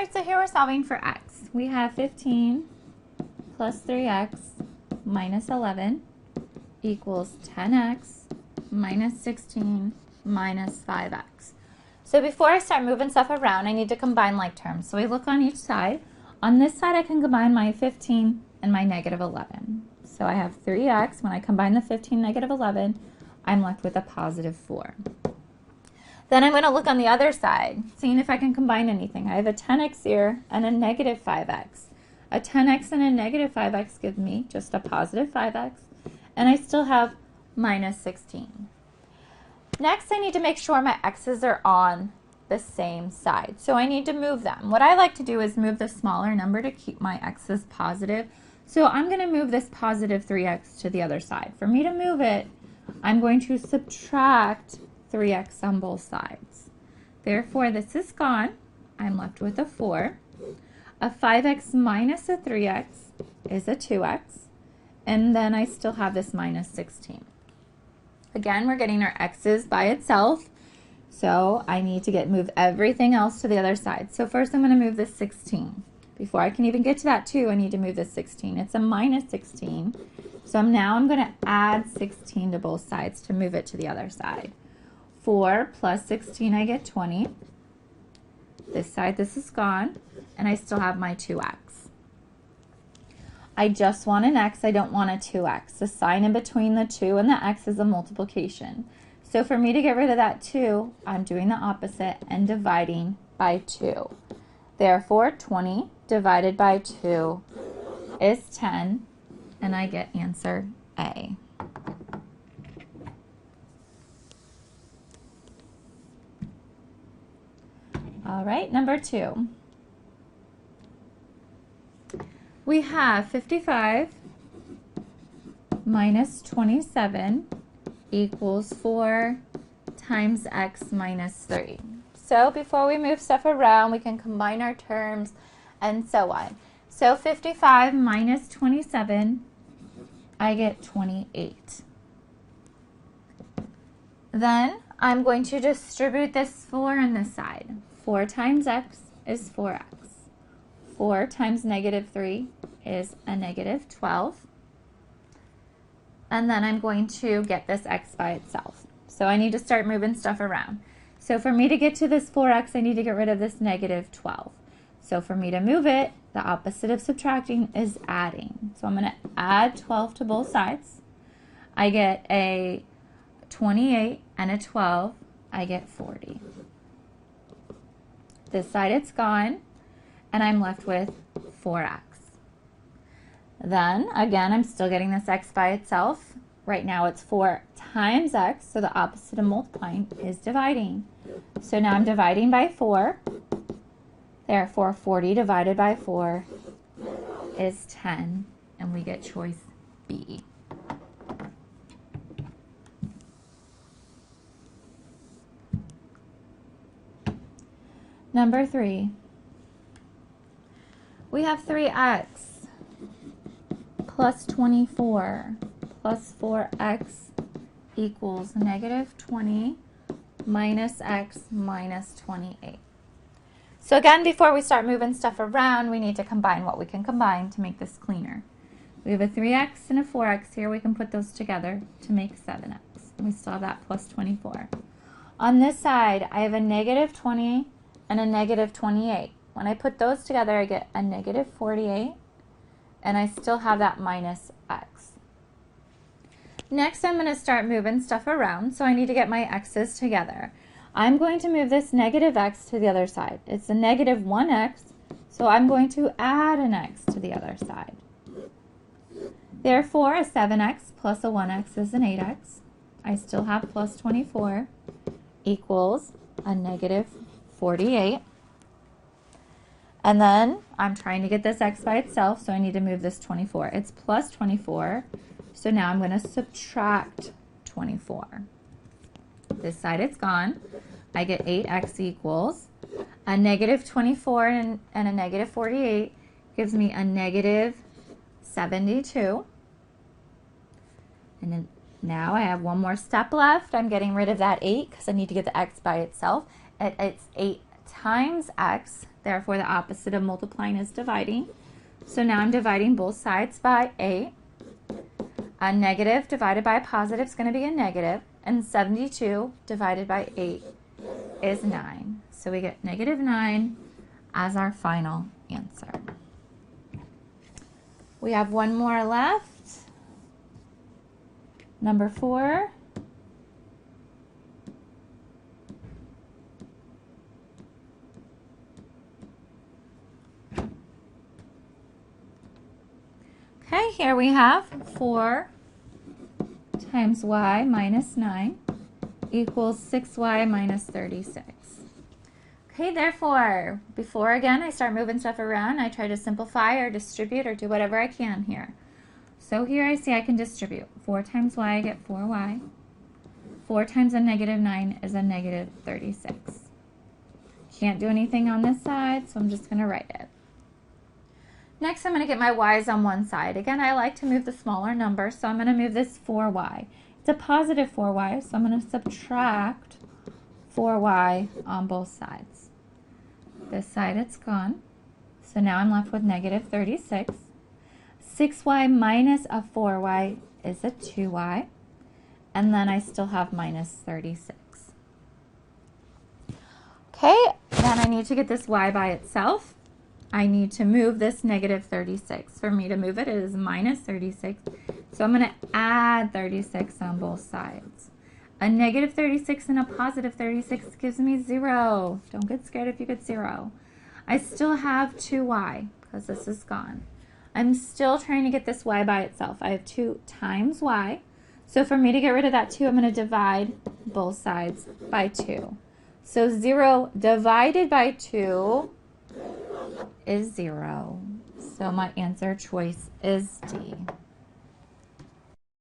right, so here we're solving for x. We have 15 plus 3x minus 11 equals 10x minus 16 minus 5x. So before I start moving stuff around, I need to combine like terms. So we look on each side. On this side, I can combine my 15 and my negative 11. So I have 3x. When I combine the 15 negative 11, I'm left with a positive 4. Then I'm going to look on the other side, seeing if I can combine anything. I have a 10x here and a negative 5x. A 10x and a negative 5x give me just a positive 5x, and I still have minus 16. Next, I need to make sure my x's are on the same side. So I need to move them. What I like to do is move the smaller number to keep my x's positive. So I'm going to move this positive 3x to the other side. For me to move it, I'm going to subtract 3x on both sides. Therefore, this is gone. I'm left with a 4. A 5x minus a 3x is a 2x. And then I still have this minus 16. Again, we're getting our x's by itself. So I need to move everything else to the other side. So first I'm going to move this 16. Before I can even get to that 2, I need to move this 16. It's a minus 16. So now I'm going to add 16 to both sides to move it to the other side. 4 plus 16, I get 20. This side, this is gone. And I still have my 2x. I just want an x, I don't want a 2x. The sign in between the 2 and the x is a multiplication. So for me to get rid of that 2, I'm doing the opposite and dividing by 2. Therefore, 20 divided by 2 is 10, and I get answer A. All right, number 2. We have 55 minus 27 equals 4 times x minus 3. So before we move stuff around, we can combine our terms and so on. So 55 minus 27, I get 28. Then I'm going to distribute this 4 on this side. 4 times x is 4x. 4 times negative 3 is a negative 12. And then I'm going to get this x by itself. So I need to start moving stuff around. So for me to get to this 4x, I need to get rid of this negative 12. So for me to move it, the opposite of subtracting is adding. So I'm going to add 12 to both sides. I get a 28 and a 12. I get 40. This side, it's gone. And I'm left with 4x. Then, again, I'm still getting this x by itself. Right now it's 4 times x, so the opposite of multiplying is dividing. So now I'm dividing by 4. Therefore, 40 divided by 4 is 10, and we get choice B. Number 3. We have 3x plus 24 plus 4x equals negative 20 minus x minus 28. So again, before we start moving stuff around, we need to combine what we can combine to make this cleaner. We have a 3x and a 4x here. We can put those together to make 7x. We still have that plus 24. On this side, I have a negative 20 and a negative 28. When I put those together, I get a negative 48, and I still have that minus x. Next, I'm going to start moving stuff around, so I need to get my x's together. I'm going to move this negative x to the other side. It's a negative 1x, so I'm going to add an x to the other side. Therefore, a 7x plus a 1x is an 8x. I still have plus 24 equals a negative 48. And then I'm trying to get this x by itself, so I need to move this 24. It's plus 24, so now I'm going to subtract 24. This side, it's gone. I get 8x equals a negative 24 and a negative 48 gives me a negative 72. And then now I have one more step left. I'm getting rid of that 8 because I need to get the x by itself. It's 8 times x. Therefore, the opposite of multiplying is dividing. So now I'm dividing both sides by 8. A negative divided by a positive is going to be a negative. And 72 divided by 8 is 9. So we get negative 9 as our final answer. We have one more left. Number 4. Okay, here we have 4 times y minus 9 equals 6y minus 36. Okay, therefore, before again I start moving stuff around, I try to simplify or distribute or do whatever I can here. So here I see I can distribute. 4 times y, I get 4y. 4 times a negative 9 is a negative 36. Can't do anything on this side, so I'm just going to write it. Next, I'm going to get my y's on one side. Again, I like to move the smaller number, so I'm going to move this 4y. It's a positive 4y, so I'm going to subtract 4y on both sides. This side, it's gone. So now I'm left with negative 36. 6y minus a 4y is a 2y. And then I still have minus 36. Okay, then I need to get this y by itself. I need to move this negative 36. For me to move it, it is minus 36. So I'm going to add 36 on both sides. A negative 36 and a positive 36 gives me 0. Don't get scared if you get 0. I still have 2y because this is gone. I'm still trying to get this y by itself. I have 2 times y. So for me to get rid of that 2, I'm going to divide both sides by 2. So 0 divided by 2 is 0. So my answer choice is D.